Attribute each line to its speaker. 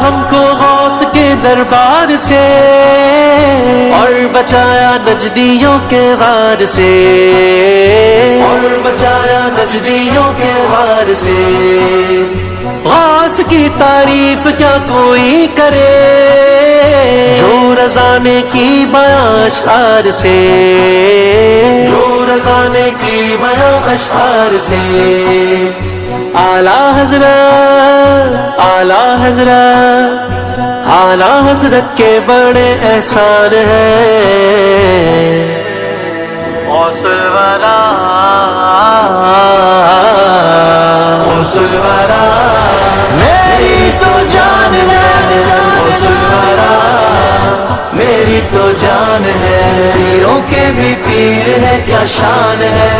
Speaker 1: ہم کو غوث کے دربار سے، اور بچایا نجدیوں کے غار سے، اور بچایا نجدیوں کے غار سے۔ غوث کی تعریف کیا کوئی کرے، جو رضا نے کی بیاں اشعار سے، جو رضا نے کی بیاں اشعار سے۔ اعلیٰ حضرت، اعلیٰ حضرت، اعلیٰ حضرت کے بڑے احسان ہیں۔ غوث الورا، غوث الورا میری تو جان ہے، غوث الورا میری تو جان ہے، پیروں کے بھی پیر ہے، کیا شان ہے۔